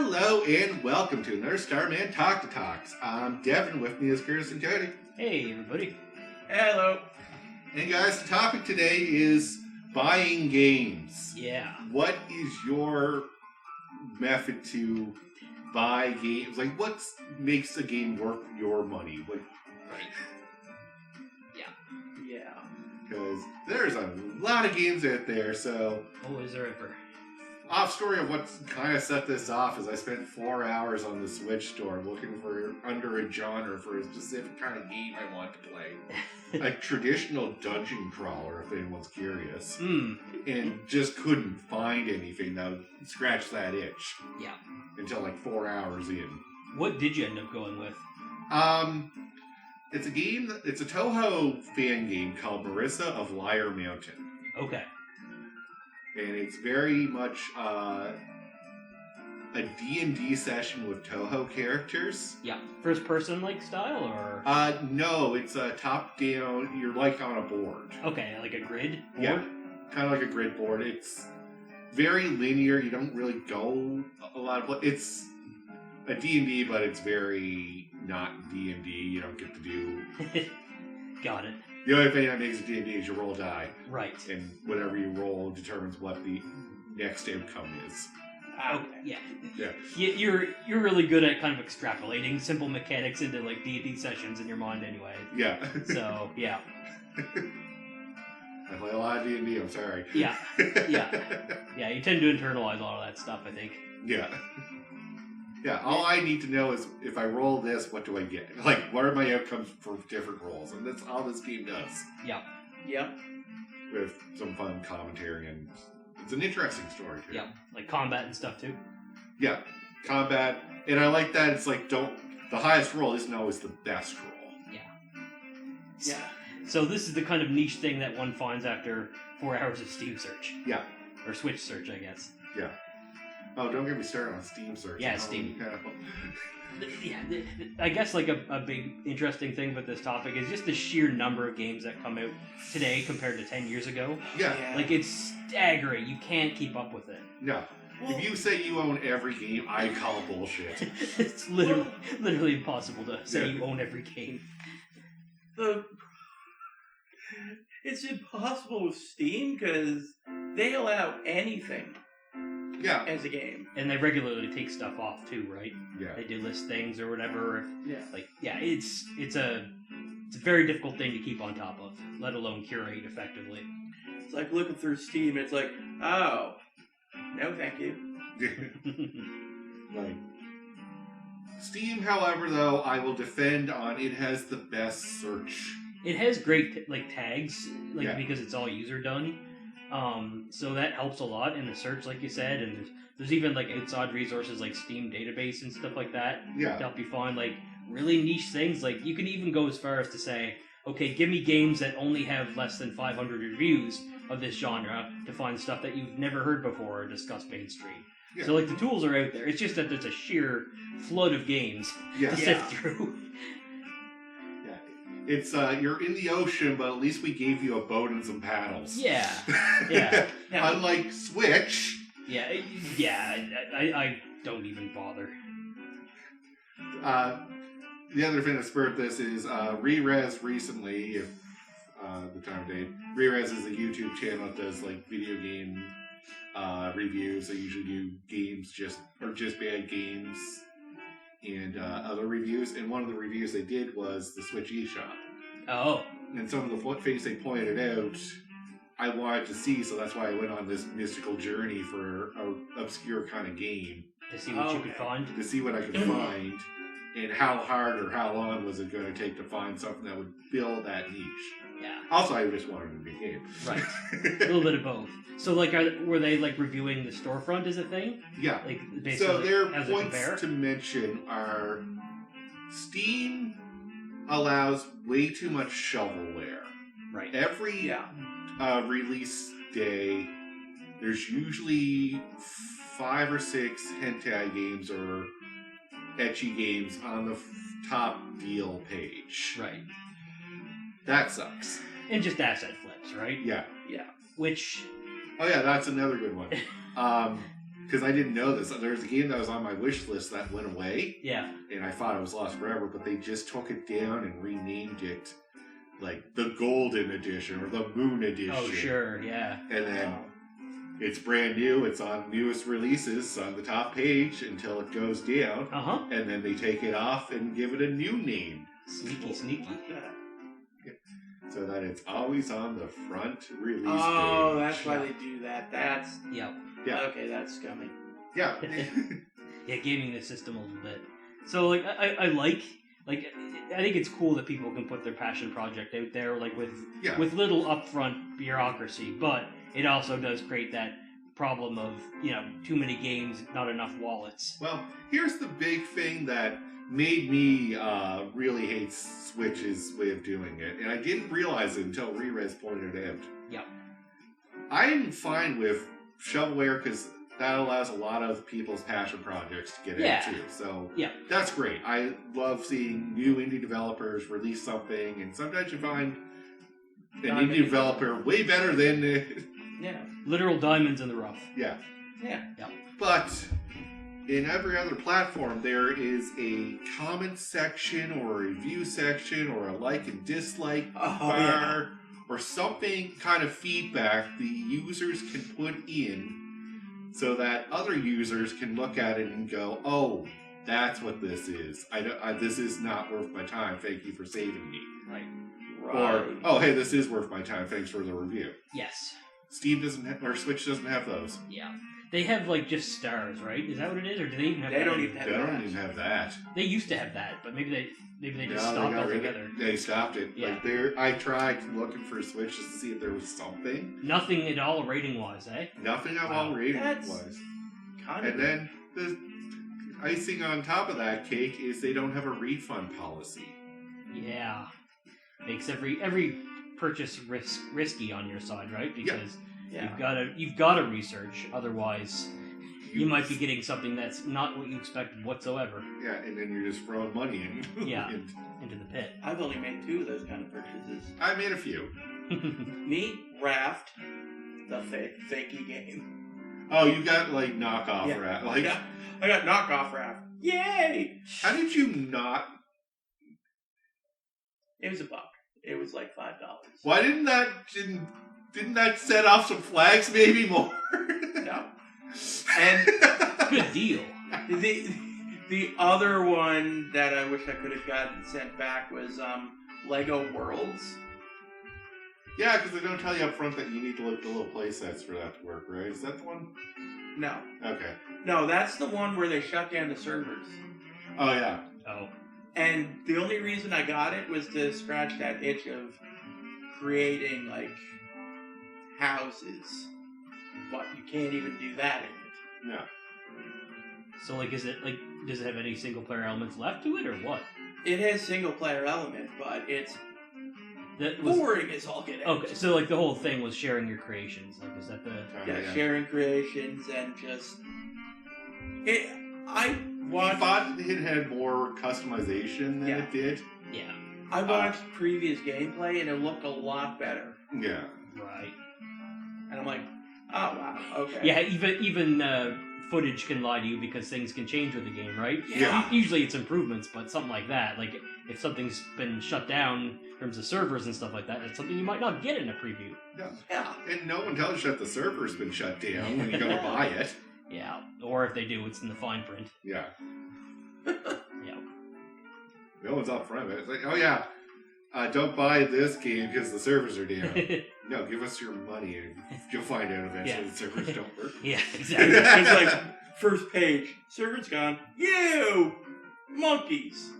Hello and welcome to another Starman Talk to Talks. I'm Devin, with me is Curtis and Cody. Hey, everybody. Hello. And guys, the topic today is buying games. Yeah. What is your method to buy games? Like, what makes a game worth your money? Like, Right. Yeah. because there's a lot of games out there, so... Oh, is there ever? Off story of what kind of set this off is I spent 4 hours on the Switch store looking for under a genre for a specific kind of game I want to play. A traditional dungeon crawler, if anyone's curious. And just couldn't find anything that would scratch that itch. Yeah. Until like 4 hours in. What did you end up going with? It's a game, it's a Toho fan game called Marissa of Liar Mountain. Okay. And it's very much a D&D session with Toho characters. Yeah. First person like style or? No, it's a top down, you're like on a board. Okay, like a grid board? Yeah, kind of like a grid board. It's very linear, you don't really go a lot of it's a D&D, but it's very not D&D, you don't get to do... Got it. The only thing that makes it D&D is you roll a die. Right. And whatever you roll determines what the next outcome is. Oh, yeah. Yeah. You're really good at kind of extrapolating simple mechanics into like D&D sessions in your mind anyway. Yeah. So, yeah. I play a lot of D&D, I'm sorry. Yeah. Yeah, you tend to internalize a lot of that stuff, I think. Yeah. Yeah, all I need to know is if I roll this, what do I get? Like, what are my outcomes for different rolls? And that's all this game does. Yeah. Yep. With some fun commentary, and it's an interesting story, too. Yeah, like combat and stuff, too. Yeah, combat. And I like that it's like, the highest roll isn't always the best roll. Yeah. So this is the kind of niche thing that one finds after 4 hours of Steam search. Yeah. Or Switch search, I guess. Yeah. Oh, don't get me started on Steam search. Yeah, Steam. Yeah, I guess like a big interesting thing with this topic is just the sheer number of games that come out today compared to 10 years ago. Yeah. Like, it's staggering. You can't keep up with it. No. If you say you own every game, I call bullshit. It's literally impossible to say you own every game. It's impossible with Steam because they allow anything. Yeah. As a game. And they regularly take stuff off too, right? Yeah. They do list things or whatever. Yeah. Like, yeah, it's a very difficult thing to keep on top of, let alone curate effectively. It's like looking through Steam, it's like, oh, no thank you. Like, Steam, however, though, I will defend on it has the best search. It has great like tags, like Yeah. because it's all user done. So that helps a lot in the search, like you said, and there's even like outside resources like Steam database and stuff like that Yeah. to help you find like really niche things. Like you can even go as far as to say, okay, give me games that only have less than 500 reviews of this genre to find stuff that you've never heard before or discussed mainstream. Yeah. So like the tools are out there. It's just that there's a sheer flood of games Yeah. to sift through. Yeah. It's, you're in the ocean, but at least we gave you a boat and some paddles. Yeah. Yeah. Unlike Switch. Yeah. I don't even bother. The other thing that spurred this is Re-Res recently, if the time of day. Re-Res is a YouTube channel that does like video game reviews. They usually do games just bad games and other reviews. And one of the reviews they did was the Switch eShop. Oh. And some of the things they pointed out, I wanted to see, so that's why I went on this mystical journey for an obscure kind of game. To see what you could find? To see what I could find, and how hard or how long was it going to take to find something that would fill that niche. Yeah. Also, I just wanted a big game. Right. A little bit of both. So, like, were they, like, reviewing the storefront as a thing? Yeah. Like, basically, so their as points to mention are Steam allows way too much shovelware. Right. Every release day, there's usually 5 or 6 hentai games or ecchi games on the top deal page. Right. That sucks. And just asset flips, right? Yeah. Which... Oh yeah, that's another good one. because I didn't know this. There was a game that was on my wish list that went away, Yeah. and I thought it was lost forever, but they just took it down and renamed it like the Golden Edition or the Moon Edition. Oh, sure, yeah. And then it's brand new. It's on newest releases on the top page until it goes down. Uh-huh. And then they take it off and give it a new name. Sneaky. So that it's always on the front release page. Oh, that's why they do that. That's... Yep. Yeah. Okay, that's scummy. Yeah. Yeah, gaming the system a little bit. So, like, I like, I think it's cool that people can put their passion project out there, like, with little upfront bureaucracy, but it also does create that problem of, too many games, not enough wallets. Well, here's the big thing that made me really hate Switch's way of doing it, and I didn't realize it until Re-Res pointed it out. Yep. I'm fine with shovelware because that allows a lot of people's passion projects to get into. So that's great. I love seeing new indie developers release something, and sometimes you find an indie developer way better than literal diamonds in the rough. Yeah. Yep. But in every other platform, there is a comment section or a review section or a like and dislike bar or something kind of feedback the users can put in so that other users can look at it and go, oh, that's what this is. This is not worth my time. Thank you for saving me. Right. Or, oh, hey, this is worth my time. Thanks for the review. Yes. Steam doesn't have, or Switch doesn't have those. Yeah. They have, just stars, right? Is that what it is? Or do they even have that? They don't even have that. They used to have that, but maybe they just stopped altogether. They stopped it. Yeah. I tried looking for Switch just to see if there was something. Nothing at all rating-wise, eh? Nothing at all rating-wise. And then the icing on top of that cake is they don't have a refund policy. Yeah. Makes every purchase risky on your side, right? Because you've got to research, otherwise you might be getting something that's not what you expected whatsoever. Yeah, and then you're just throwing money in. Into the pit. I've only made 2 of those kind of purchases. I made a few. Me, Raft, the fakey game. Oh, you got knockoff Raft. I got knockoff Raft. Yay! How did you not? It was $1. It was $5. Why didn't that set off some flags maybe more? No. And good deal. The other one that I wish I could have gotten sent back was Lego Worlds. Yeah, because they don't tell you up front that you need the little play sets for that to work, right? Is that the one? No. Okay. No, that's the one where they shut down the servers. Oh, yeah. Oh. And the only reason I got it was to scratch that itch of creating, houses. But you can't even do that in it. No. So, is it, does it have any single-player elements left to it, or what? It has single-player element, but it's boring as all get out. Okay, so, the whole thing was sharing your creations. Is that the... Yeah, sharing creations and just... I thought it had more customization than it did. Yeah. I watched previous gameplay, and it looked a lot better. Yeah. Right. And I'm like, oh, wow, okay. Yeah, even footage can lie to you because things can change with the game, right? Yeah. Usually it's improvements, but something like that, if something's been shut down in terms of servers and stuff like that, it's something you might not get in a preview. Yeah. And no one tells you that the server's been shut down when you go to buy it. Yeah. Or if they do, it's in the fine print. Yeah. Yeah. No one's up front of it. It's like, oh yeah, don't buy this game because the servers are down. No, give us your money and you'll find out eventually the servers don't work. Yeah, exactly. It's first page, server's gone. You! Monkeys!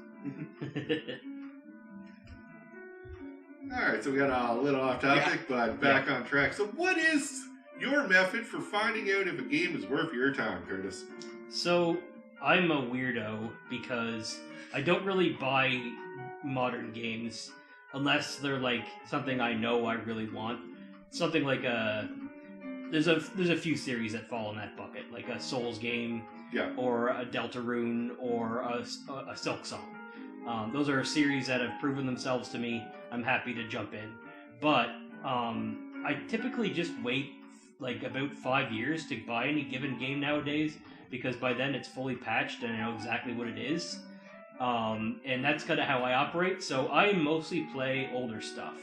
Alright, so we got a little off topic, but back on track. So what is your method for finding out if a game is worth your time, Curtis? So, I'm a weirdo because I don't really buy modern games unless they're something I know I really want. Something there's a few series that fall in that bucket, like a Souls game, or a Deltarune, or a Silk Song. Those are series that have proven themselves to me. I'm happy to jump in, but I typically just wait like about 5 years to buy any given game nowadays, because by then it's fully patched and I know exactly what it is. And that's kind of how I operate. So I mostly play older stuff,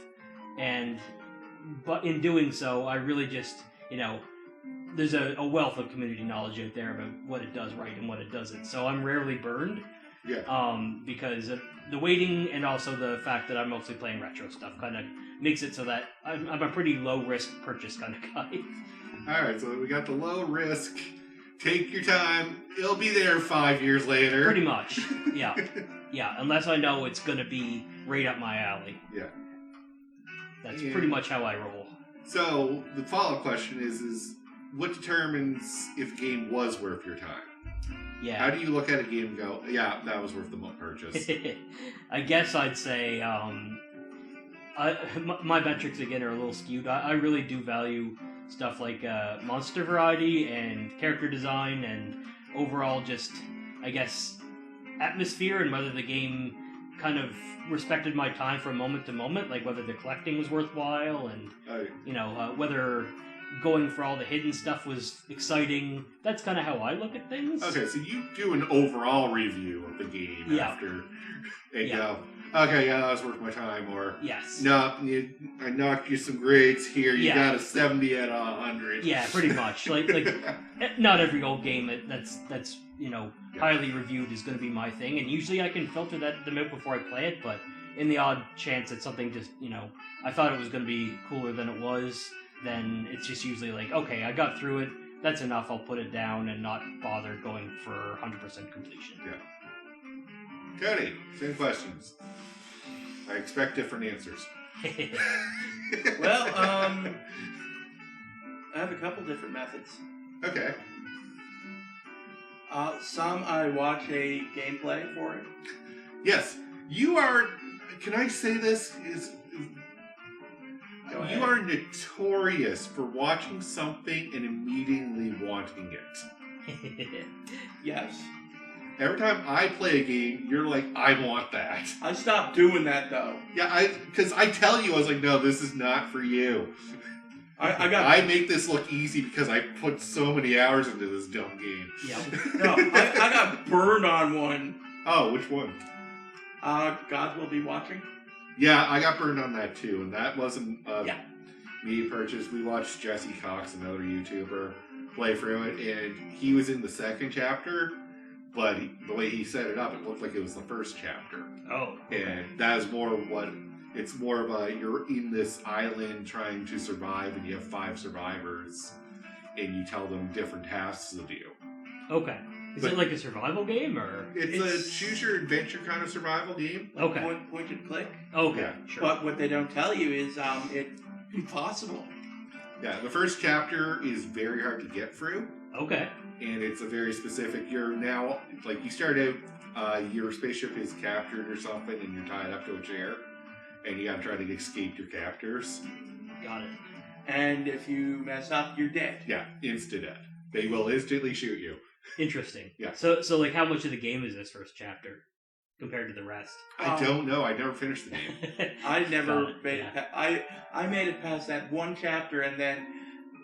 but in doing so, I really just, there's a wealth of community knowledge out there about what it does right and what it doesn't. So I'm rarely burned. Yeah. Because of the waiting and also the fact that I'm mostly playing retro stuff kind of makes it so that I'm a pretty low risk purchase kind of guy. All right, so we got the low risk. Take your time. It'll be there 5 years later. Pretty much. Yeah. Yeah, unless I know it's going to be right up my alley. Yeah. That's pretty much how I roll. So the follow-up question is what determines if a game was worth your time? Yeah. How do you look at a game and go, yeah, that was worth the purchase? I guess I'd say my metrics, again, are a little skewed. I really do value stuff like monster variety and character design and overall just, I guess, atmosphere and whether the game kind of respected my time from moment to moment, like whether the collecting was worthwhile and, whether going for all the hidden stuff was exciting. That's kind of how I look at things. Okay, so you do an overall review of the game after and go, okay, yeah, that was worth my time, or yes, no, I knocked you some grades here. You got a 70 out of 100. Yeah, pretty much. like not every old game that's highly reviewed is going to be my thing, and usually I can filter them out before I play it. But in the odd chance that something just I thought it was going to be cooler than it was, then it's just usually like, okay, I got through it. That's enough. I'll put it down and not bother going for 100% completion. Yeah. Cody, same questions. I expect different answers. Well, I have a couple different methods. Okay. Some I watch a gameplay for it. Yes, you are. Can I say this? You are notorious for watching something and immediately wanting it. Yes. Every time I play a game, you're like, I want that. I stopped doing that though. Yeah, because I tell you, I was like, no, this is not for you. I make this look easy because I put so many hours into this dumb game. Yeah. No, I got burned on one. Oh, which one? God Will Be Watching. Yeah, I got burned on that too, and that wasn't me purchase. We watched Jesse Cox, another YouTuber, play through it, and he was in the second chapter, but the way he set it up, it looked like it was the first chapter. Oh. Okay. And that is more what it's more of a, you're in this island trying to survive, and you have 5 survivors, and you tell them different tasks to do. Okay. Is it like a survival game, or it's a choose your adventure kind of survival game? Okay. Point and click. Okay, Yeah. sure. But what they don't tell you is it's impossible. Yeah, the first chapter is very hard to get through. Okay. And it's a very specific, you're now, like, you start out, your spaceship is captured or something, and you're tied up to a chair, and you gotta try to escape your captors. Got it. And if you mess up, you're dead. Yeah, instant death. They will instantly shoot you. Interesting. Yeah. So like, how much of the game is this first chapter compared to the rest? I don't know. I never finished the game. I never made it. I made it past that one chapter, and then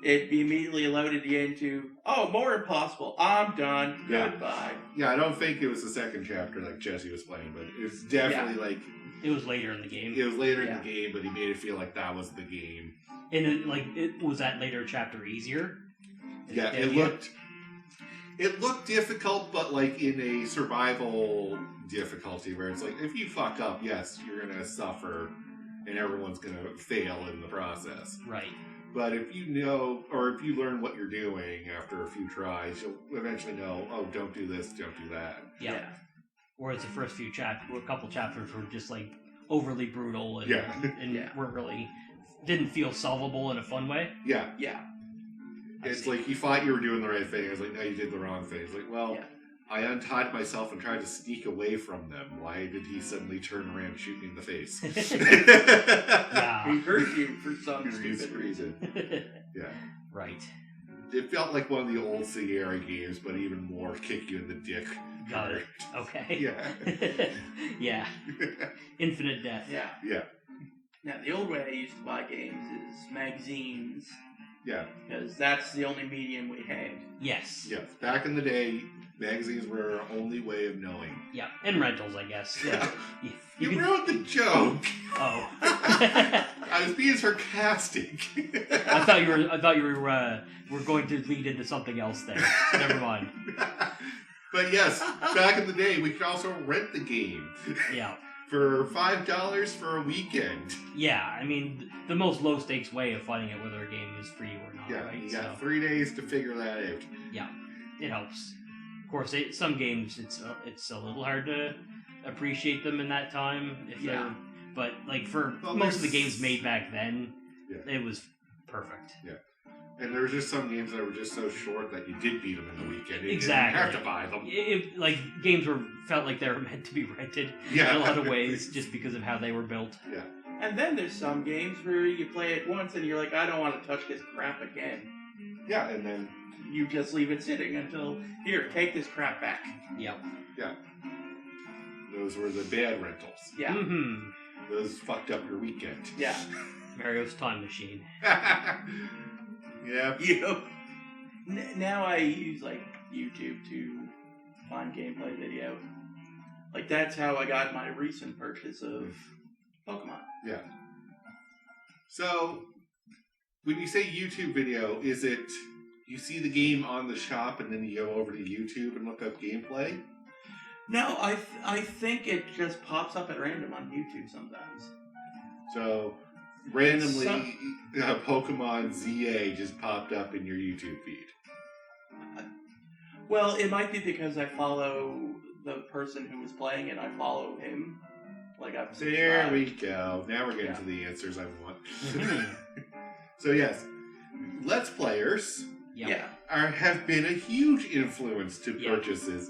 it immediately loaded you into, more impossible. I'm done. Yeah. Goodbye. Yeah, I don't think it was the second chapter like Jesse was playing, but it was definitely like... It was later in the game. It was later in the game, but he made it feel like that was the game. And was that later chapter easier? Yeah, it looked difficult, but like in a survival difficulty where it's like, if you fuck up, yes, you're going to suffer and everyone's going to fail in the process. Right. But if you know, or if you learn what you're doing after a few tries, you'll eventually know, don't do this, don't do that. Yeah. Whereas the first few a couple chapters were just like overly brutal and, weren't really, didn't feel solvable in a fun way. Yeah. Yeah. It's like you thought you were doing the right thing. It's like, no, you did the wrong thing. It's like, well, I untied myself and tried to sneak away from them. Why did he suddenly turn around and shoot me in the face? Yeah. He hurt you for some stupid reason. Yeah. Right. It felt like one of the old Sierra games, but even more kick you in the dick. Got it. Okay. Yeah. Yeah. Infinite death. Yeah. Yeah. Now, the old way I used to buy games is magazines. Yeah. Because that's the only medium we had. Yes. Yes. Back in the day, magazines were our only way of knowing. Yeah, and rentals, I guess. Yeah. You You could- wrote the joke. Oh. I was being sarcastic. I thought you were going to lead into something else there. Never mind. But yes, back in the day, we could also rent the game Yeah. for $5 for a weekend. Yeah, I mean, the most low-stakes way of finding out whether a game is free or not, Yeah, right? you got 3 days to figure that out. It helps. Of course, some games, it's a little hard to appreciate them in that time. Yeah. But, like, for Well, most of the there's- games made back then, Yeah. it was perfect. And there were just some games that were just so short that you did beat them in the weekend. You Exactly. didn't have to buy them. Like, games felt like they were meant to be rented Yeah. in a lot of ways, just because of how they were built. Yeah. And then there's some games where you play it once and you're like, I don't want to touch this crap again. Yeah, and then You just leave it sitting until, here, take this crap back. Yep. those were the bad rentals. Yeah. Mm-hmm. Those fucked up your weekend. Yeah. Mario's Time Machine. Yeah. You know, now I use, like, YouTube to find gameplay video. Like, that's how I got my recent purchase of Pokemon. So, when you say YouTube video, is it you see the game on the shop and then you go over to YouTube and look up gameplay? No, I think it just pops up at random on YouTube sometimes. So, randomly, Pokemon ZA just popped up in your YouTube feed. Well, it might be because I follow the person who was playing it. I follow him. Like, I've There subscribed. we go. Now we're getting Yeah. to the answers I want. Mhm. So yes, Let's Players Yep. Yeah. have been a huge influence to Yeah. purchases.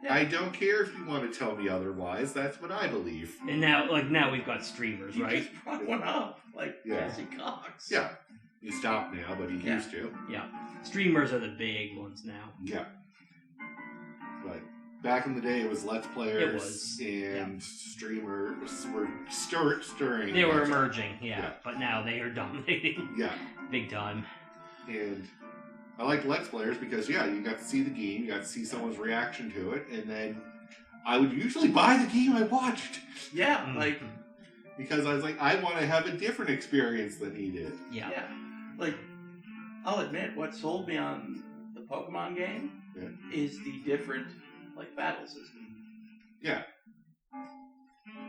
Yeah. I don't care if you want to tell me otherwise. That's what I believe. And now we've got streamers, You right? just brought one up, like Yeah. Jesse Cox. Yeah, he stopped now, but he Yeah. used to. Streamers are the big ones now. Yeah. But back in the day, it was Let's Players was, and streamers were stirring. They were much. emerging, Yeah. but now they are dominating Yeah. big time. And I like Let's Players because, yeah, you got to see the game, you got to see someone's reaction to it, and then I would usually buy the game I watched Yeah, Mm. like, because I was like, I want to have a different experience than he did. Yeah. yeah. Like, I'll admit, what sold me on the Pokemon game Yeah. is the different, like, battle system. Yeah.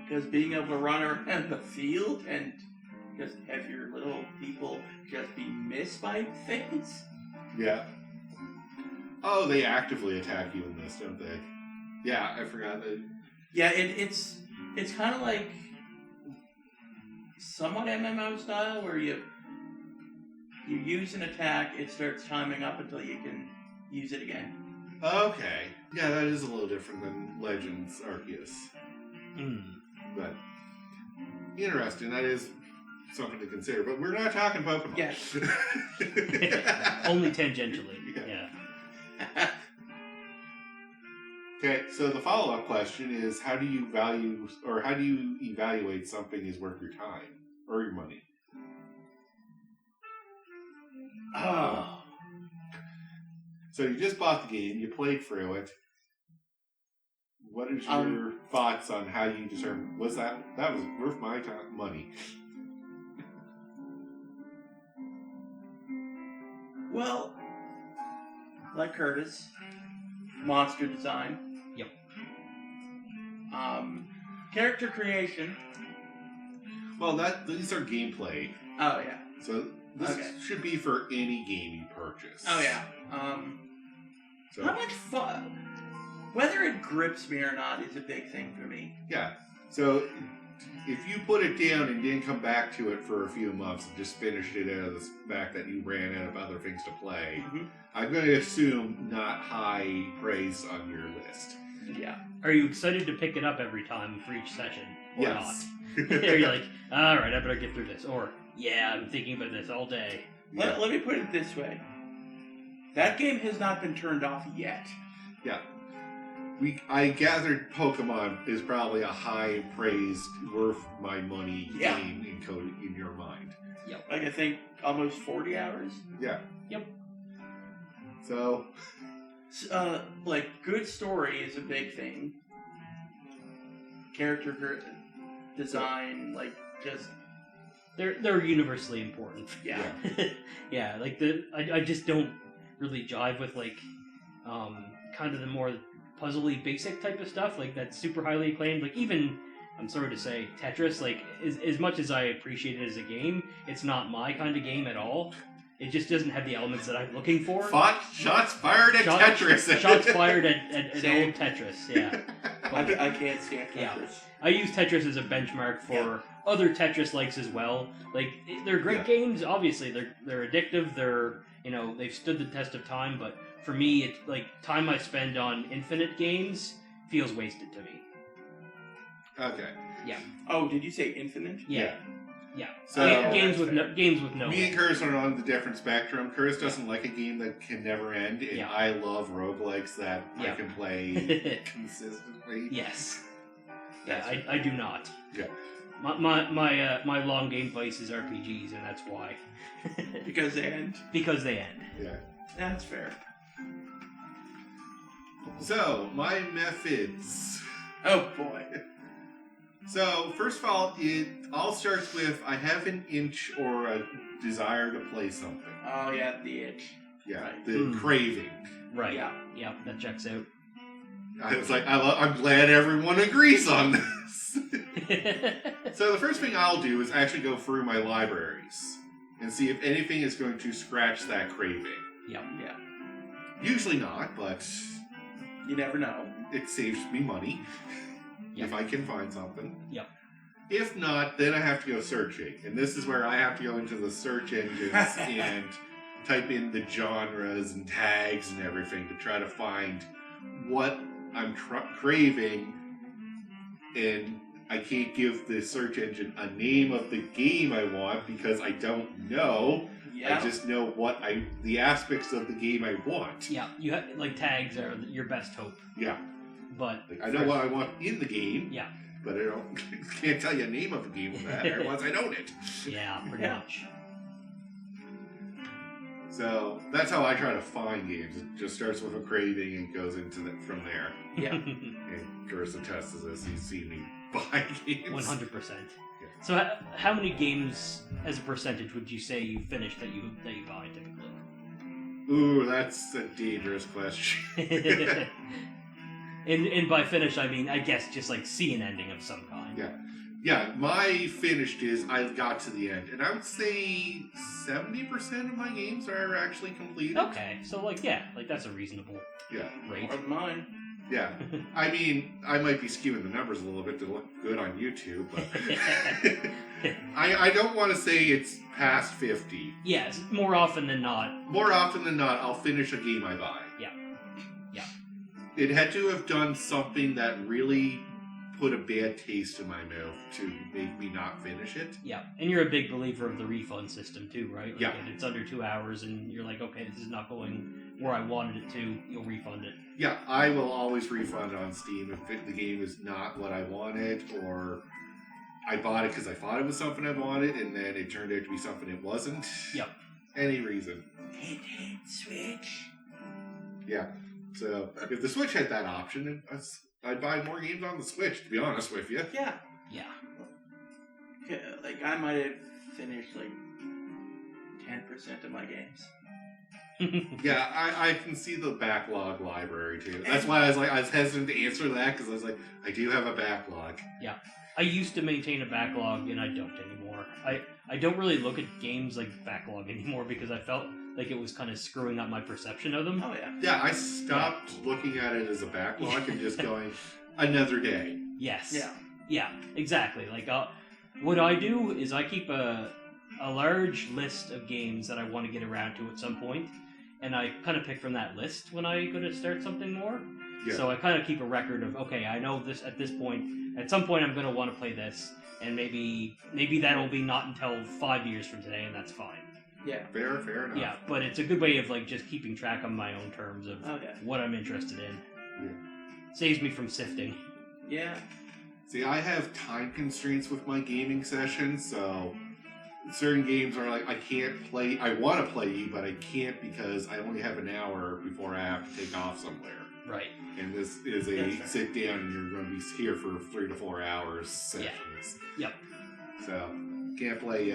Because being able to run around the field and just have your little people just be missed by things. Yeah. Oh, they actively attack you in this, don't they? Yeah, I forgot that. Yeah, it's kind of like somewhat MMO style where you use an attack, it starts timing up until you can use it again. Okay. Yeah, that is a little different than Legends Arceus. Mm. But interesting. That is something to consider. But we're not talking Pokemon. Yes. Only tangentially. Yeah. Yeah. Okay, so the follow-up question is, how do you evaluate something is worth your time or your money? Oh. So you just bought the game, you played through it. What is your thoughts on how you determine was that was worth my time, money? Well, like Curtis, monster design. Yep. Character creation. Well, these are gameplay, Oh yeah. so this Okay. should be for any game you purchase. Oh yeah. So How much fun? Whether it grips me or not is a big thing for me. yeah, so if you put it down and didn't come back to it for a few months and just finished it out of the fact that you ran out of other things to play, Mhm. I'm going to assume not high praise on your list. Yeah. Are you excited to pick it up every time for each session? Or Yes. not? Are you like, alright, I better get through this. Or, yeah, I'm thinking about this all day. Yeah. Let me put it this way. That game has not been turned off yet. Yeah. I gathered Pokemon is probably a high praised, worth my money Yeah. game in your mind. Like, I think almost 40 hours. Yeah. Yep. So, Like, good story is a big thing. Character design, like, just... They're universally important. Yeah. Yeah, like I just don't really jive with like kind of the more puzzly basic type of stuff, like that's super highly acclaimed. Like even I'm sorry to say, Tetris, like as much as I appreciate it as a game, it's not my kind of game at all. It just doesn't have the elements that I'm looking for. shots fired at Tetris. Shots fired at Same. old Tetris, yeah. I can't stand Tetris. Yeah. I use Tetris as a benchmark for other Tetris likes as well. Like they're great games. Obviously, they're addictive. They've stood the test of time. But for me, it's like time I spend on infinite games feels wasted to me. Okay. Oh, did you say infinite? Yeah. So games with no. Me and Curtis are on the different spectrum. Curtis doesn't like a game that can never end, and I love roguelikes that I can play consistently. Yes. Yeah, I do not. Yeah. My long game vice is RPGs, and that's why. Because they end. Because they end. Yeah. That's fair. So, my methods. Oh boy. So, first of all, it all starts with I have an itch or a desire to play something. Oh yeah, the itch. Yeah, Right. the craving. Right. Yeah. That checks out. I was like, I'm glad everyone agrees on this. So the first thing I'll do is actually go through my libraries and see if anything is going to scratch that craving. Yeah. Usually not, but You never know. it saves me money Yep. if I can find something. Yep. If not, then I have to go searching. And this is where I have to go into the search engines and type in the genres and tags and everything to try to find what I'm craving. And I can't give the search engine a name of the game I want because I don't know. Yeah. I just know the aspects of the game I want. Yeah, you have like tags are your best hope. Yeah. But Like, I know what I want in the game. Yeah. But I can't tell you a name of the game with that. Otherwise, I own it. Yeah, pretty Yeah. much. So that's how I try to find games. It just starts with a craving and goes into from there. Yeah. And Curtis attests to this. He's seen me buy games. 100%. So how many games as a percentage would you say you finish that you buy typically? Ooh, that's a dangerous question. And by finish, I mean, I guess just like see an ending of some kind. Yeah, my finished is I got to the end. And I would say 70% of my games are actually completed. Okay, so like that's a reasonable rate. More than mine. Yeah. I mean, I might be skewing the numbers a little bit to look good on YouTube, but I don't want to say it's past 50. Yes, more often than not. More often than not, I'll finish a game I buy. Yeah. It had to have done something that really put a bad taste in my mouth to make me not finish it. Yeah, and you're a big believer of the refund system too, right? Like, Yeah. if it's under 2 hours and you're like, okay, this is not going where I wanted it to, you'll refund it. Yeah, I will always refund on Steam if the game is not what I wanted, or I bought it because I thought it was something I wanted, and then it turned out to be something it wasn't. Yep. Any reason. Switch. Yeah. So if the Switch had that option, I'd buy more games on the Switch, to be honest with you. Yeah. Yeah. Like, I might have finished, like, 10% of my games. Yeah, I can see the backlog library too. That's why I was hesitant to answer that, because I was like, I do have a backlog. I used to maintain a backlog, and I don't anymore. I don't really look at games like backlog anymore because I felt like it was kind of screwing up my perception of them. Oh, yeah. Yeah, I stopped looking at it as a backlog and just going, another day. Yes. Yeah. Yeah, exactly. Like, what I do is I keep a large list of games that I want to get around to at some point, and I kind of pick from that list when I go to start something more. Yeah. So I kind of keep a record of, okay, I know this at this point. At some point, I'm going to want to play this, and maybe that'll be not until 5 years from today, and that's fine. Yeah. Fair enough. Yeah, but it's a good way of like just keeping track on my own terms of Oh, yeah. what I'm interested in. Yeah. saves me from sifting. Yeah. See, I have time constraints with my gaming sessions, so certain games are like, I can't play. I want to play, but I can't because I only have an hour before I have to take off somewhere. Right. And this is a sit down and you're going to be here for 3 to 4 hours sessions. Yep. So, can't play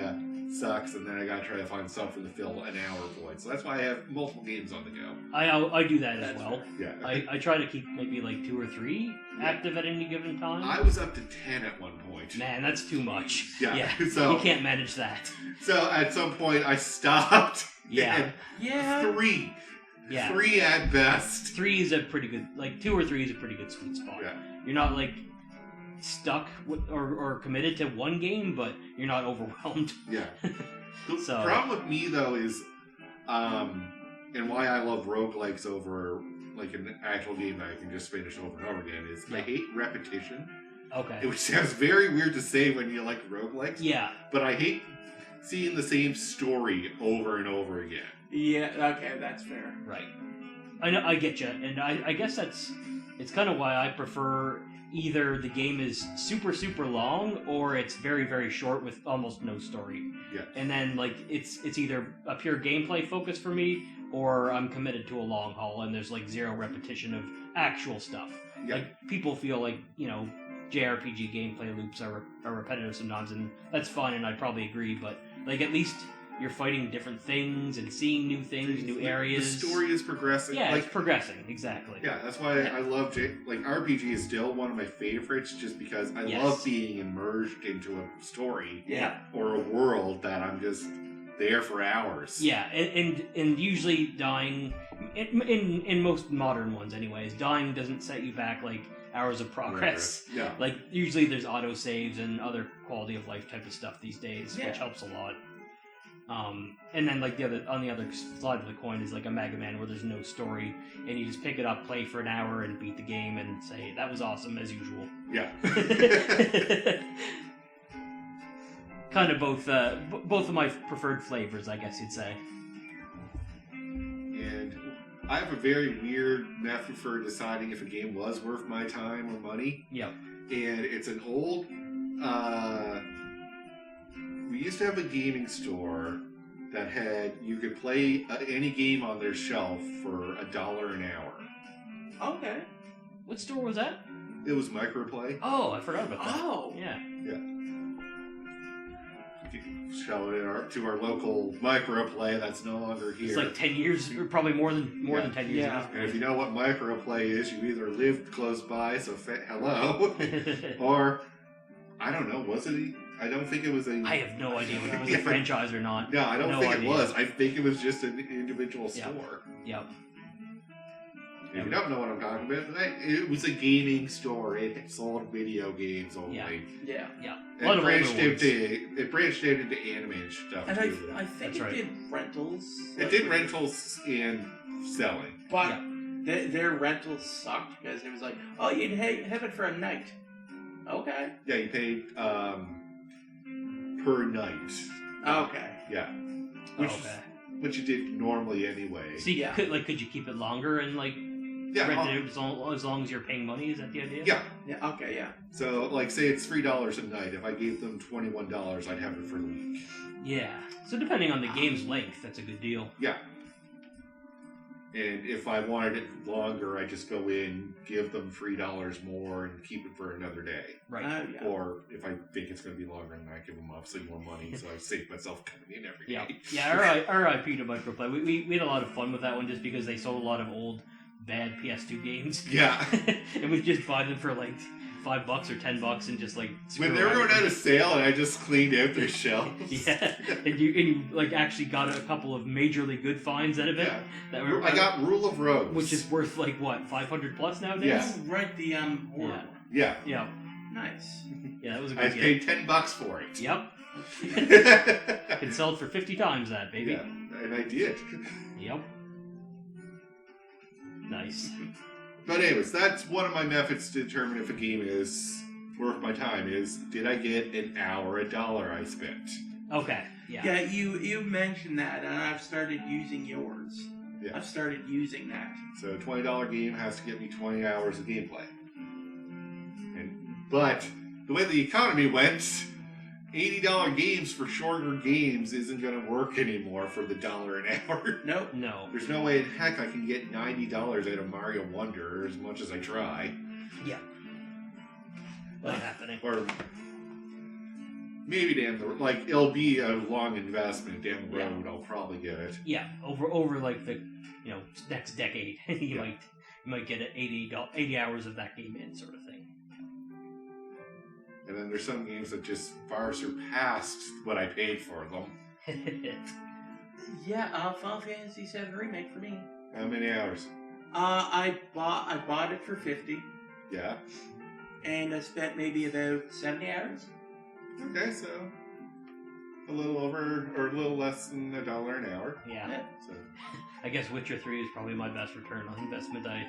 sucks, and then I got to try to find something to fill an hour void. So that's why I have multiple games on the go. I do that as That's well. Yeah. I try to keep maybe like 2 or 3 active at any given time. I was up to 10 at one point. Man, that's too much. Yeah. So you can't manage that. So at some point I stopped. Yeah. Yeah. 3. Yeah. 3 at best. 3 is a pretty good, like 2 or 3 is a pretty good sweet spot. Yeah. You're not like stuck with, or committed to one game, but you're not overwhelmed. Yeah. The So- problem with me though is, and why I love roguelikes over like an actual game that I can just finish over and over again is I Yeah. hate repetition. Okay. Which sounds very weird to say when you like roguelikes. Yeah. But I hate seeing the same story over and over again. Yeah. Okay, that's fair. Right. I know. I get you, and I guess it's kind of why I prefer either the game is super super long or it's very very short with almost no story. Yeah. And then like it's either a pure gameplay focus for me or I'm committed to a long haul and there's like zero repetition of actual stuff. Yeah. Like people feel like JRPG gameplay loops are repetitive sometimes, and that's fine, and I'd probably agree. But like at least you're fighting different things and seeing new things, new areas. The story is progressing. Yeah, like, it's progressing exactly. yeah, that's why I love like RPG is still one of my favorites, just because I Yes. love being immersed into a story Yeah. or a world that I'm just there for hours. Yeah, and usually dying in most modern ones, anyways, dying doesn't set you back like hours of progress. Yeah. Like usually there's auto saves and other quality of life type of stuff these days, Yeah. which helps a lot. And then like on the other side of the coin is like a Mega Man where there's no story and you just pick it up, play for an hour, and beat the game and say that was awesome as usual. Yeah. Kind of both of my preferred flavors, I guess you'd say. And I have a very weird method for deciding if a game was worth my time or money. Yep. And it's an old we used to have a gaming store that had you could play any game on their shelf for $1 an hour. Okay. What store was that? It was Microplay. Oh, I forgot about that. Oh. Yeah. Shout it to our local Microplay that's no longer here. It's like 10 years, or probably more than 10 years Yeah. And if you know what Microplay is, you either lived close by, so hello, ago. or I don't know. Was it? I don't think it was a. I have no idea whether it was a franchise or not. No, I don't No think idea. it was. I think it was just an individual Yeah. store. Yep. If you don't know what I'm talking about, it was a gaming store. It sold video games only. Yeah. Yeah. Yeah. A It lot of older branched ones. it branched out into anime and stuff And too. I think That's it right. did rentals. It did rentals and selling. But their rentals sucked because it was like, oh, you'd have it for a night. Okay. Yeah, you paid per night. Okay. Yeah, Oh, which okay. which you did normally anyway. So you Yeah. could you keep it longer and like Yeah, rent it out as long as you're paying money? Is that the idea? yeah. Yeah. Okay. Yeah. So, like, say it's $3 a night. If I gave them $21, I'd have it for the week. Yeah. So depending on the game's length, that's a good deal. Yeah. And if I wanted it longer, I just go in, give them $3 more, and keep it for another day. Right. Yeah. Or if I think it's going to be longer than that, I give them obviously more money, so I save myself coming in every Yeah. day. Yeah. R.I.P. to Microplay. We had a lot of fun with that one just because they sold a lot of old bad PS2 games. Yeah. And we just buy them for like $5 or $10 and just like When they were going out of sale, and I just cleaned out their shelves. Yeah, and you like actually got a couple of majorly good finds out of it. Yeah. That were, I got Rule of Rose. which is worth like what, 500 plus nowadays. Yeah. Oh, right. The horror Yeah. one. Yeah. Yeah, Nice. yeah, that was a I good game. paid $10 for it. Yep, Yeah. can sell it for 50 times that, baby. And I did. Yep. Nice. But anyways, that's one of my methods to determine if a game is worth my time is, did I get an hour, $1 I spent? Okay. Yeah. Yeah. You mentioned that, and I've started using yours. Yeah. I've started using that. So a $20 game has to get me 20 hours of gameplay. But the way the economy went, $80 games for shorter games isn't going to work anymore for the $1 an hour. Nope. No. There's no way in heck I can get $90 out of Mario Wonder as much as I try. Yeah. Not happening. Or maybe down the road. Like, it'll be a long investment down the road. I'll probably get it. Yeah, over like the next decade, you might get 80 hours of that game in, sort of thing. And then there's some games that just far surpassed what I paid for them. Yeah, Final Fantasy VII Remake for me. How many hours? I bought it for 50, Yeah. and I spent maybe about 70 hours. Okay, so a little over or a little less than $1 an hour. Yeah. So I guess Witcher 3 is probably my best return on investment. I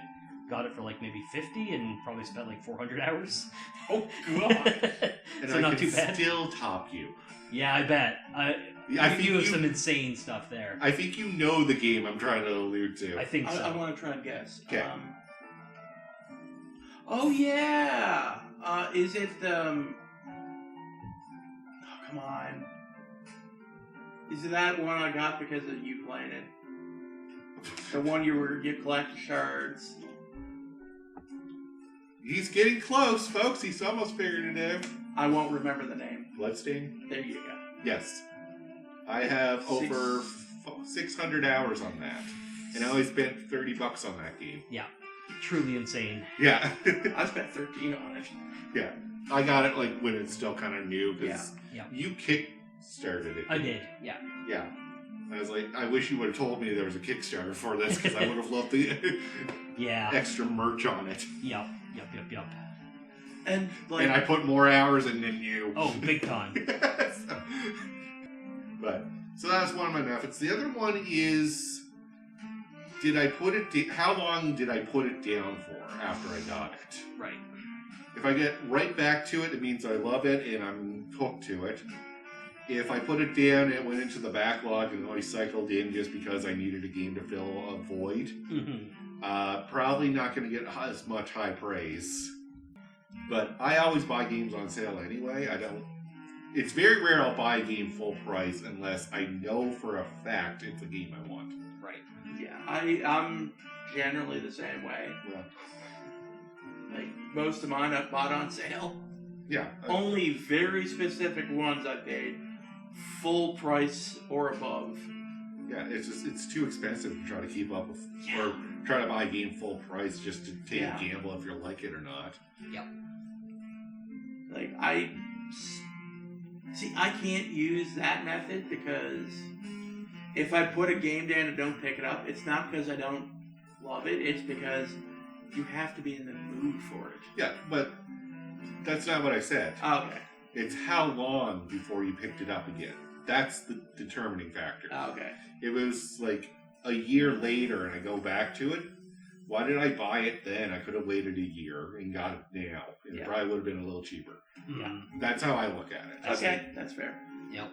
got it for like maybe 50 and probably spent like 400 hours. Oh god! and So I not can too bad. still top you. Yeah, I bet. I think you have some insane stuff there. I think you know the game I'm trying to allude to. I think so. I want to try and guess. Okay. Oh yeah. Is it oh, come on. Is it that one I got because of you playing it? The one you collect shards. He's getting close, folks. He's almost figured it out. I won't remember the name. Bloodstain? There you go. Yes. I have over 600 hours on that. And I only spent $30 on that game. Yeah. Truly insane. Yeah. I spent 13 on it. Yeah. I got it like when it's still kind of new because Yeah. you kick-started it. I did. Yeah. Yeah. I was like, I wish you would have told me there was a Kickstarter for this because I would have loved the Yeah. extra merch on it. Yep. And like, And I put more hours in than you. Oh, big time. So that's one of my methods. The other one is, how long did I put it down for after I got it? Right. If I get right back to it, it means I love it and I'm hooked to it. If I put it down and it went into the backlog and only cycled in just because I needed a game to fill a void, probably not going to get as much high praise. But I always buy games on sale anyway. It's very rare I'll buy a game full price unless I know for a fact it's a game I want. Right. yeah, I'm generally the same way. Well, Like, most of mine I've bought on sale. yeah. Only very specific ones I paid full price or above. Yeah, it's too expensive to try to keep up with, or try to buy a game full price just to take a gamble if you like it or not. Yep. Like, I can't use that method because if I put a game down and don't pick it up, it's not because I don't love it, it's because you have to be in the mood for it. Yeah, but that's not what I said. Okay. It's how long before you picked it up again. That's the determining factor. Okay. It was like a year later and I go back to it. Why did I buy it then? I could have waited a year and got it now. And it probably would have been a little cheaper. Yeah. That's how I look at it. Okay, that's fair. Yep.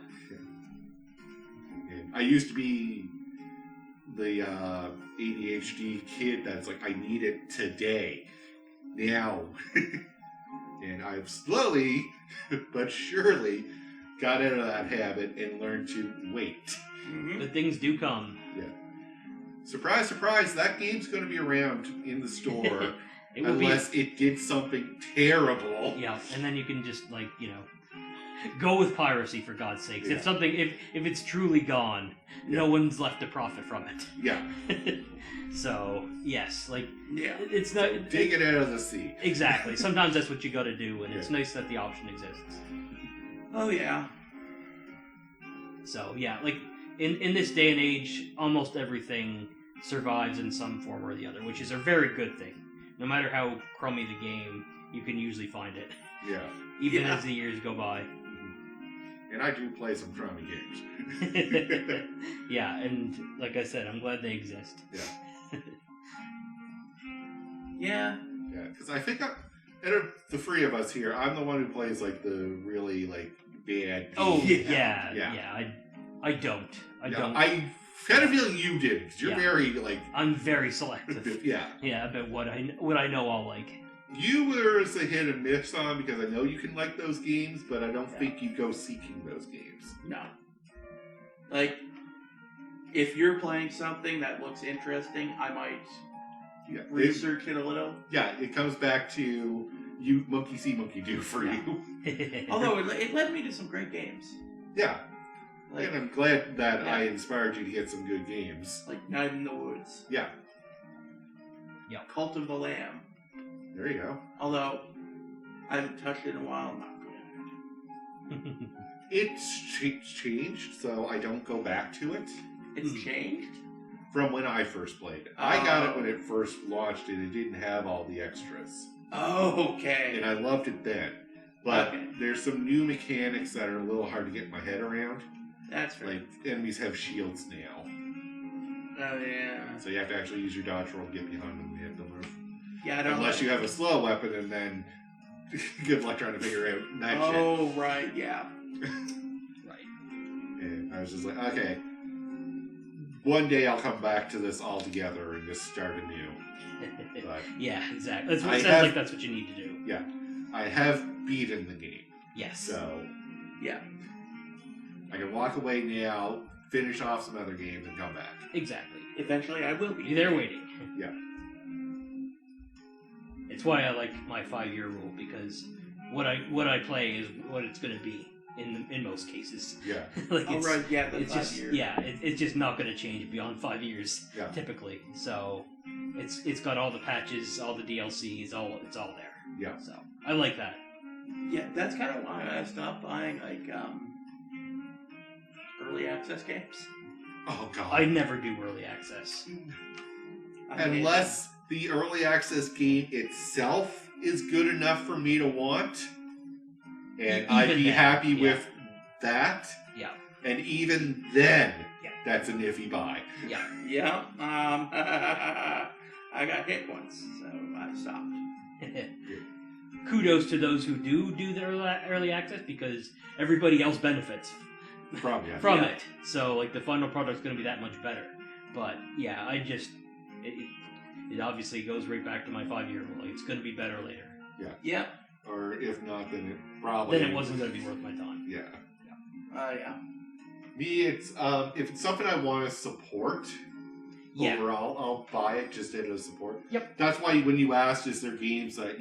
And I used to be the ADHD kid that's like, I need it today. Now. And I've slowly but surely got out of that habit and learned to wait. Mm-hmm. But things do come. Yeah. Surprise, surprise, that game's going to be around in the store unless it did something terrible. Yeah, and then you can just, go with piracy, for God's sakes. Yeah. If it's truly gone, no one's left to profit from it. Yeah. So, yes, yeah. it's not... Dig it out of the sea. Exactly. Sometimes that's what you gotta do, and it's nice that the option exists. Oh, yeah. So, yeah, in this day and age, almost everything survives in some form or the other, which is a very good thing. No matter how crummy the game, you can usually find it. Yeah. Even as the years go by. And I do play some crummy games. Yeah, and like I said, I'm glad they exist. Yeah. Yeah. Yeah, because I think out of the three of us here, I'm the one who plays the really bad. Oh games. yeah. I don't. I kind of feeling you did, because you're Yeah. very, like... I'm very selective. Yeah. Yeah, about what I know I'll like. You were a hit and miss on, because I know you can like those games, but I don't Yeah. think you go seeking those games. No. Like, if you're playing something that looks interesting, I might research it a little. Yeah, it comes back to you monkey see, monkey do for Yeah. you. Although it led me to some great games. Yeah. Like, And I'm glad that Yeah. I inspired you to get some good games. like Night in the Woods. Yeah, Cult of the Lamb. there you go. Although, I haven't touched it in a while, I'm not good. It's changed, so I don't go back to it It's changed? from when I first played it. I got it when it first launched, and it didn't have all the extras. Oh, okay. And I loved it then. But Okay. there's some new mechanics that are a little hard to get my head around. That's fair. Like, enemies have shields now. Oh, yeah. So you have to actually use your dodge roll to get behind them and hit them. Yeah, I don't Unless you have a slow weapon, and then good luck trying to figure out that shit. Oh, right, yeah. Right. And I was just like, okay, one day I'll come back to this all together and just start anew. But Yeah, exactly. That's what I it sounds have- like. That's what you need to do. yeah, I have beaten the game, Yes. so Yeah. I can walk away now, finish off some other games, and come back. Exactly. Eventually I will be. You're there waiting. Yeah. It's why I like my 5-year rule, because what I play is what it's going to be in most cases. Yeah, Like Oh, it's, right, yeah, the it's 5 just years. it's just not going to change beyond 5 years yeah, typically. So it's got all the patches, all the DLCs, it's all there. yeah. So I like that. Yeah, that's kind of why I stopped buying, like, early access games. Oh god. I never do early access. I mean, Unless the early access game itself is good enough for me to want, and Even I'd be then, happy yeah. with that. Yeah. And even then, Yeah. that's an iffy buy. Yeah. Yeah, I got hit once, so I stopped. Kudos to those who do the early access, because everybody else benefits Probably. from Yeah. it. So like the final product's going to be that much better. But yeah, it obviously goes right back to my 5-year rule. It's going to be better later. Yeah. Or if not, then it probably. Then it wasn't going to be worth my time. Yeah. Yeah. Me, it's if it's something I want to support. Yeah. Overall, I'll buy it just as a support. Yep. That's why when you asked, is there games that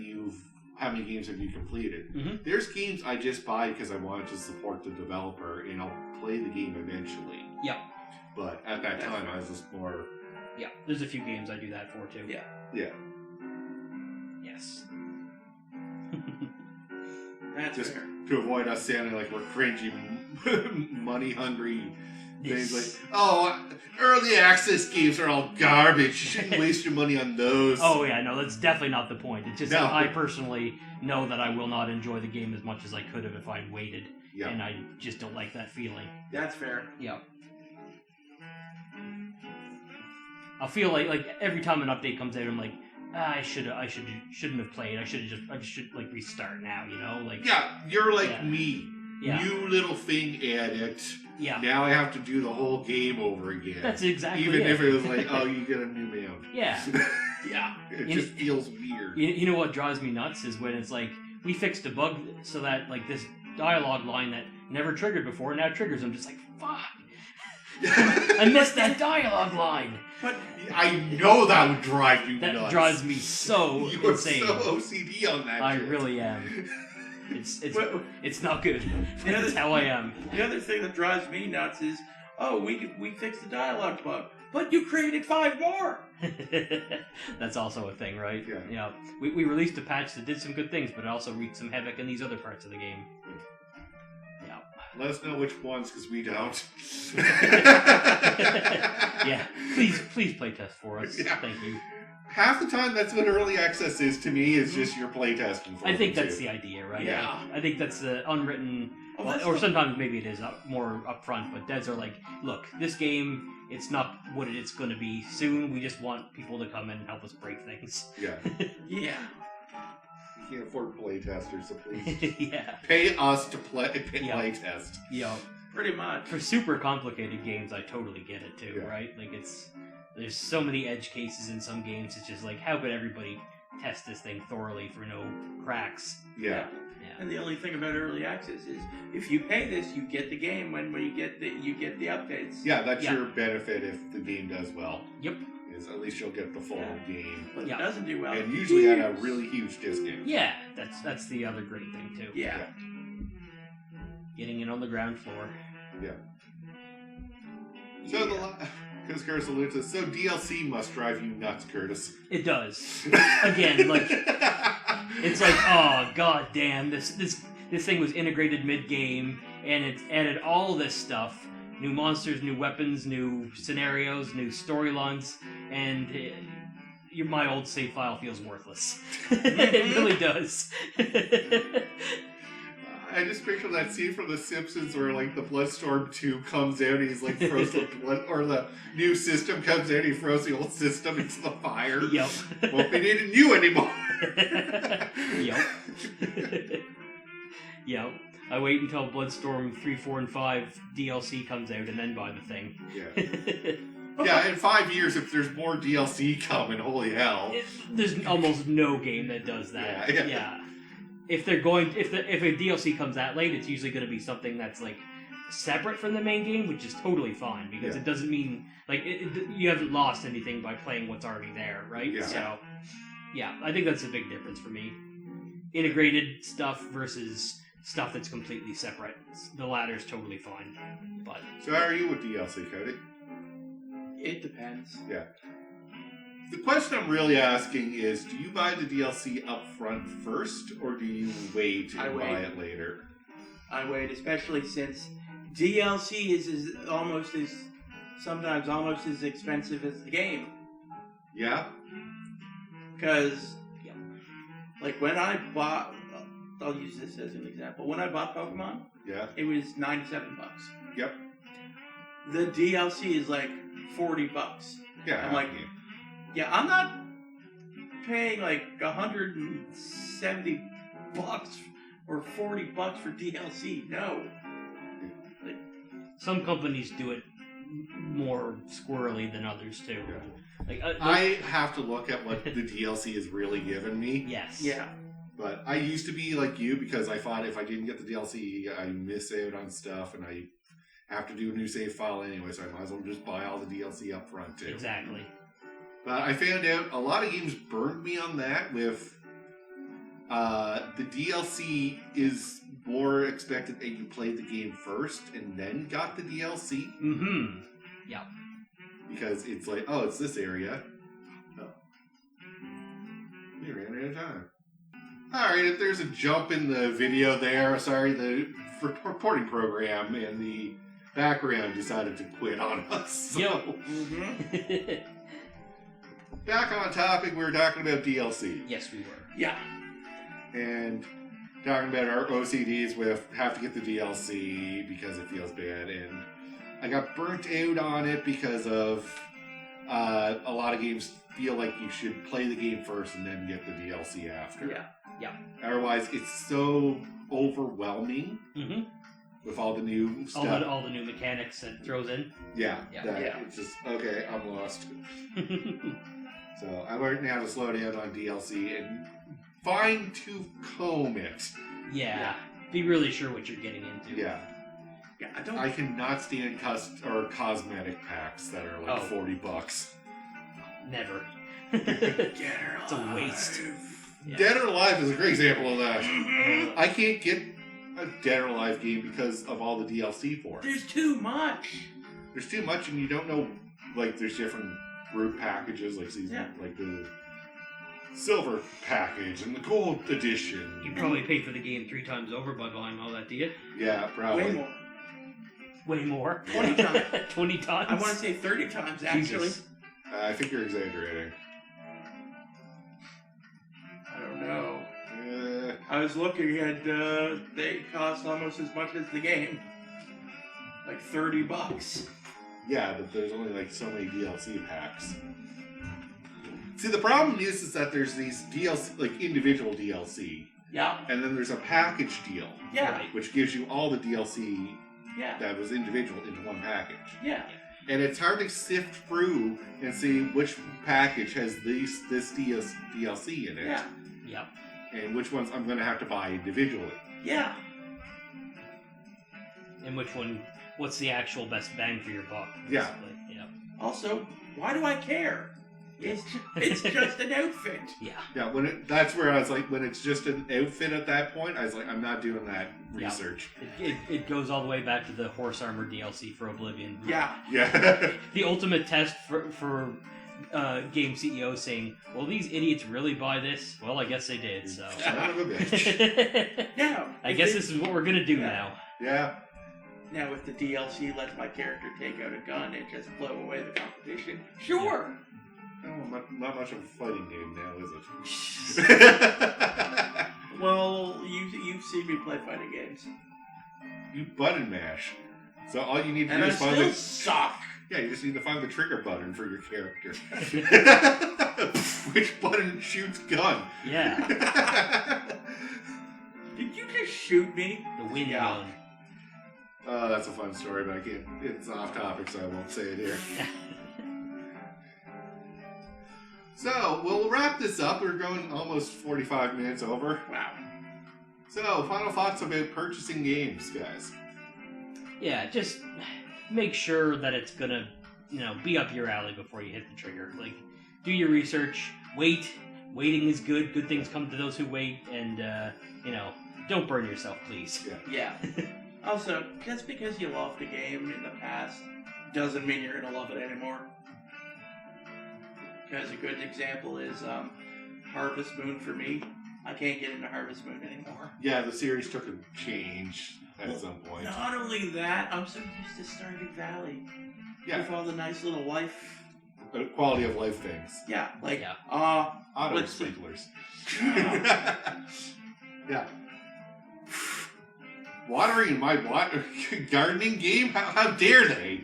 how many games have you completed? Mhm. There's games I just buy because I wanted to support the developer, and I'll play the game eventually. Yep. But at that time, I was just more. Yeah. There's a few games I do that for too. Yeah. Yeah. Yes. That's Just fair. to avoid us sounding like we're cringy, money hungry. Things Yes. like, oh, early access games are all garbage. You shouldn't waste your money on those. Oh yeah, no, that's definitely not the point. It's just No. that I personally know that I will not enjoy the game as much as I could have if I'd waited, Yeah. and I just don't like that feeling. That's fair. Yeah. I feel like every time an update comes out, I'm like, shouldn't have played. I should like restart now. You know, like Yeah, you're like Yeah. me. Yeah. New little thing edit. yeah. Now I have to do the whole game over again. That's exactly Even it. if it was like, oh, you get a new mount. Yeah. Yeah. It You just feels weird. You know what drives me nuts is when it's like we fixed a bug so that like this dialogue line that never triggered before now triggers. I'm just like, fuck. I missed that dialogue line. But I know that would drive you That nuts. drives me so You're insane. so OCD on that I shit. really am. Well, It's not good. The other- That's how I am. the other thing that drives me nuts is, oh, we fixed the dialogue bug, but you created 5 more. That's also a thing, right? Yeah. We released a patch that did some good things, but it also wreaked some havoc in these other parts of the game. Yeah. Let us know which ones, because we don't. Yeah. Please play test for us. Yeah. Thank you. Half the time, that's what early access is to me, is just your playtesting for I think them, that's too. the idea, right? Yeah. I think that's the unwritten, Oh, well, that's or the- sometimes maybe it is more upfront, but devs are like, look, this game, it's not what it's going to be soon. We just want people to come in and help us break things. Yeah. Yeah. You can't afford playtesters, so please Yeah. pay us to play Yeah. playtest. Yeah. Pretty much. For super complicated games, I totally get it too, Yeah. right? Like there's so many edge cases in some games. It's just like, how could everybody test this thing thoroughly for no cracks? Yeah. And the only thing about early access is, if you pay this, you get the game when you get the updates. Yeah, that's your benefit if the game does well. Yep. Is at least you'll get the full game. But if it doesn't do well, And usually at a really huge discount. Yeah, that's the other great thing too. Yeah. Getting in on the ground floor. Yeah. So because Curtis alludes to, so DLC must drive you nuts, Curtis. It does. Again, like it's like, oh god damn, this thing was integrated mid-game, and it added all this stuff. New monsters, new weapons, new scenarios, new storylines, and my old save file feels worthless. It really does. I just picture that scene from The Simpsons where, like, the Bloodstorm 2 comes out and he's, like, throws the blood, or the new system comes out and he throws the old system into the fire. Yep. Won't be needing you anymore. Yep. Yep. I wait until Bloodstorm 3, 4, and 5 DLC comes out and then buy the thing. Yeah. Yeah, in 5 years, if there's more DLC coming, holy hell. There's almost no game that does that. Yeah. If they're going, if a DLC comes that late, it's usually going to be something that's like separate from the main game, which is totally fine because it doesn't mean like you haven't lost anything by playing what's already there, right? Yeah. So, yeah, I think that's a big difference for me. Integrated stuff versus stuff that's completely separate. The latter's totally fine. But So how are you with DLC, Cody? It depends. Yeah. The question I'm really asking is, do you buy the DLC up front first, or do you wait and buy it later? I wait, especially since DLC is sometimes almost as expensive as the game. Yeah? Because, like, when I bought, I'll use this as an example. When I bought Pokemon, it was $97. Yep. The DLC is like $40. Yeah. I'm like, yeah, I'm not paying like $170 or $40 for DLC. No. Like, some companies do it more squirrely than others too. Yeah. Like I have to look at what the DLC has really given me. Yes. Yeah. But I used to be like you because I thought if I didn't get the DLC, I miss out on stuff and I have to do a new save file anyway, so I might as well just buy all the DLC up front too. Exactly. But I found out a lot of games burned me on that with the DLC is more expected that you played the game first and then got the DLC. Mm-hmm. Yeah. Because it's like, oh, it's this area. Oh. We ran out of time. Alright, if there's a jump in the video there, sorry, the recording program and the background decided to quit on us. So. Yep. Back on topic, we were talking about DLC. Yes, we were. Yeah. And talking about our OCDs with have to get the DLC because it feels bad. And I got burnt out on it because of a lot of games feel like you should play the game first and then get the DLC after. Yeah. Yeah. Otherwise, it's so overwhelming Mm-hmm. with all the new stuff. All the new mechanics that it throws in. Yeah. Yeah. That Yeah. It's just, okay, I'm lost. So I learned now to slow down on DLC and fine-tooth comb it. Yeah. Be really sure what you're getting into. Yeah. Yeah, I cannot stand cosmetic packs that are like $40. Never. It's a waste. Yeah. Dead or Alive is a great example of that. I can't get a Dead or Alive game because of all the DLC for it. There's too much. There's too much, and you don't know. Like, there's different group packages, like like the silver package and the gold edition. You probably paid for the game 3 times over by buying all that, do you? Yeah, probably. Way more. Way more. 20 times. 20 times? I want to say 30 times, actually. Jesus. I think you're exaggerating. I don't know. Yeah. I was looking at, they cost almost as much as the game. Like $30. Yeah, but there's only like so many DLC packs. See, the problem is that there's these DLC, like individual DLC, Yeah. and then there's a package deal, Yeah. Right. which gives you all the DLC Yeah. that was individual into one package. Yeah. And it's hard to sift through and see which package has this DLC in it. Yeah. Yep. And which ones I'm going to have to buy individually. Yeah. And which one? What's the actual best bang for your buck? Yeah. basically. Yep. Also, why do I care? It's just an outfit. Yeah. Yeah, that's where I was like, when it's just an outfit at that point, I was like, I'm not doing that research. It goes all the way back to the horse armor DLC for Oblivion. Yeah. Yeah. The ultimate test for game CEOs saying, "Well, these idiots really buy this." Well, I guess they did. So. Son of a bitch. Now, I guess this is what we're gonna do now. Yeah. Now, if the DLC lets my character take out a gun and just blow away the competition, sure. Oh, not much of a fighting game now, is it? Well, you've seen me play fighting games, You button mash. So all you need to and do I is find still the... suck. Yeah, you just need to find the trigger button for your character. Which button shoots gun? Yeah. Did you just shoot me? The wind Yeah. gun. Oh, that's a fun story, but I can't. It's off topic, so I won't say it here. So, we'll wrap this up. We're going almost 45 minutes over. Wow. So, final thoughts about purchasing games, guys. Yeah, just make sure that it's gonna, be up your alley before you hit the trigger. Like, do your research. Wait. Waiting is good. Good things come to those who wait. And, don't burn yourself, please. Yeah. Also, just because you loved the game in the past doesn't mean you're gonna love it anymore. Because a good example is Harvest Moon for me. I can't get into Harvest Moon anymore. Yeah, the series took a change at some point. Not only that, I'm so used to Stardew Valley. Yeah. With all the nice little life. Quality of life things. Yeah, like, Yeah. Auto Let's- sprinklers. yeah. Yeah. Watering in my gardening game? How dare they?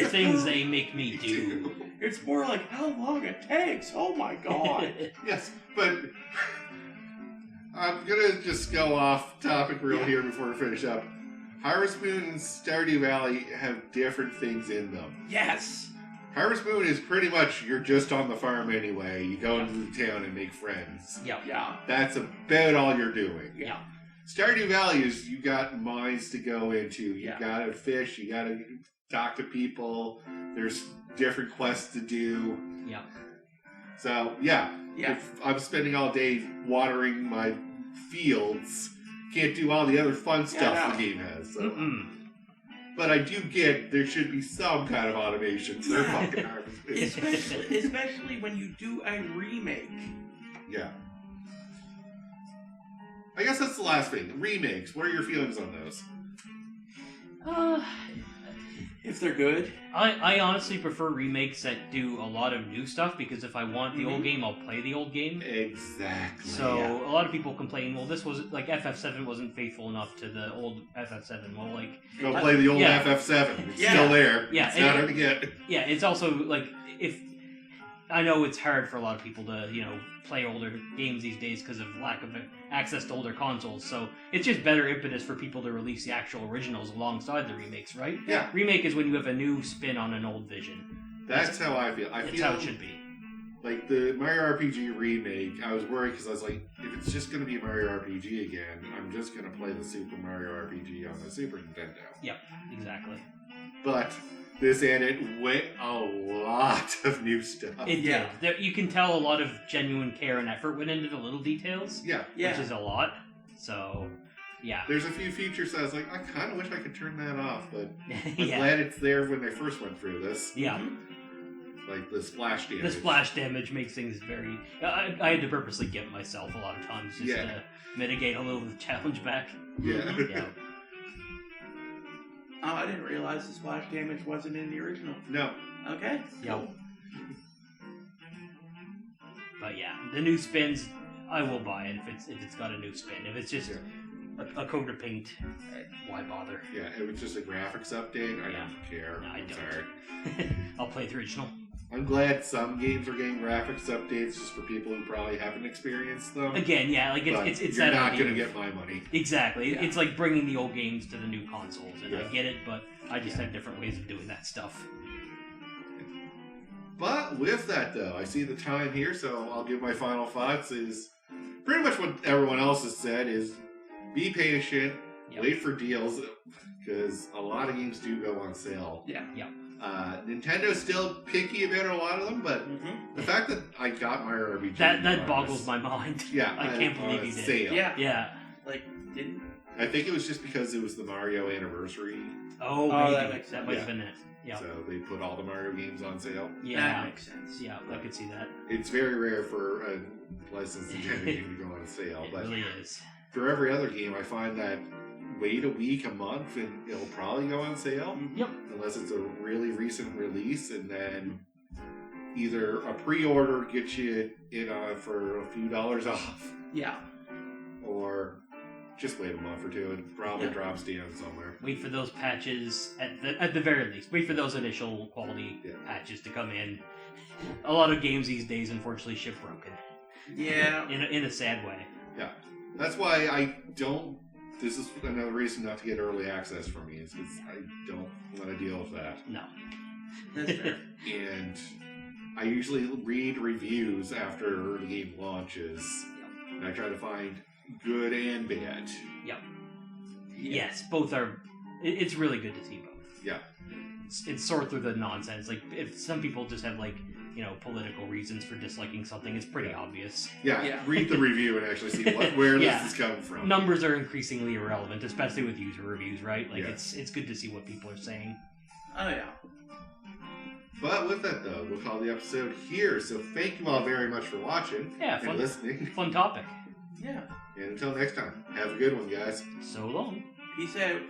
Things they make me do. It's more like how long it takes. Oh my god. Yes, but I'm gonna just go off topic real here before we finish up. Harvest Moon and Stardew Valley have different things in them. Yes. Harvest Moon is pretty much you're just on the farm anyway. You go into the town and make friends. Yeah. Yeah. That's about all you're doing. Yeah. Stardew Valley is you got mines to go into. You Yeah. gotta fish. You gotta talk to people. There's different quests to do. Yeah. So yeah, Yeah. if I'm spending all day watering my fields, can't do all the other fun stuff no. the game has. So. Mm-mm. But I do get there should be some kind of automation for Yeah. fucking Harvest Moon. Especially when you do a remake. Yeah. I guess that's the last thing. Remakes. What are your feelings on those? If they're good. I honestly prefer remakes that do a lot of new stuff because if I want the old game, I'll play the old game. Exactly. So a lot of people complain, well, this was like FF7 wasn't faithful enough to the old FF7. Well, like Go play the old yeah. FF7. It's Yeah. still there. Yeah, It's not hard to get. yeah, it's also like if I know it's hard for a lot of people to play older games these days because of lack of access to older consoles. So it's just better impetus for people to release the actual originals alongside the remakes, right? Yeah. Remake is when you have a new spin on an old vision. That's how I feel. I That's feel how it should be. like the Mario RPG remake. I was worried because I was like, if it's just going to be a Mario RPG again, I'm just going to play the Super Mario RPG on the Super Nintendo. Yep, exactly. But this added a lot of new stuff. It Yeah. did. You can tell a lot of genuine care and effort went into the little details, Yeah. Yeah. which is a lot. So, yeah. There's a few features I was like, I kind of wish I could turn that off, but I'm yeah. glad it's there when they first went through this. Yeah. Like the splash damage. The splash damage makes things very... I had to purposely get myself a lot of times just Yeah. to mitigate a little of the challenge back. Yeah. Yeah. Oh, I didn't realize the splash damage wasn't in the original. No. Okay. Yep. But yeah, the new spins, I will buy it if it's got a new spin. If it's just a coat of paint, why bother? Yeah, it was just a graphics update. I Yeah. don't care. No, I I'm don't. sorry. I'll play the original. I'm glad some games are getting graphics updates just for people who probably haven't experienced them. Again, yeah, like But it's you're that not idea going to of- get my money. Exactly. Yeah. It's like bringing the old games to the new consoles, and I Yeah. get it, but I just have different ways of doing that stuff. But with that, though, I see the time here, so I'll give my final thoughts. Is pretty much what everyone else has said: is be patient, Yep. wait for deals, because a lot of games do go on sale. Yeah. Nintendo's still picky about a lot of them, but Mm-hmm. the fact that I got my RPG That boggles my mind. Yeah, I can't on believe a you did. sale. Yeah. Yeah. Like, didn't. I think it was just because it was the Mario anniversary, Oh, Oh, maybe. that makes That sense. might Yeah. have been it. Yeah. so they put all the Mario games on sale. That Yeah. makes sense. Yeah, I could see that. It's very rare for a licensed Nintendo game to go on sale, It but really is. for every other game, I find that wait a week, a month, and it'll probably go on sale. Yep. Unless it's a really recent release, and then either a pre-order gets you in for a few dollars off, Yeah. or just wait a month or two. It probably Yeah. drops down somewhere. Wait for those patches at the very least. Wait for those initial quality Yeah. patches to come in. A lot of games these days, unfortunately, ship broken Yeah. in a sad way. That's why I don't. This is another reason not to get early access for me, is because I don't want to deal with that. No. That's fair. And I usually read reviews after the game launches, and I try to find good and bad. Yes, both are. It's really good to see both. Yeah. It's sort through the nonsense. Like, if some people just have, like, political reasons for disliking something, it's pretty obvious. Yeah, Yeah. read the review and actually see where Yeah. this is coming from. Numbers are increasingly irrelevant, especially with user reviews, right? Like, Yeah. it's good to see what people are saying. Oh, yeah. But with that, though, we'll call the episode here. So thank you all very much for watching Yeah, and fun, listening. fun topic. Yeah. And until next time, have a good one, guys. So long. Peace out.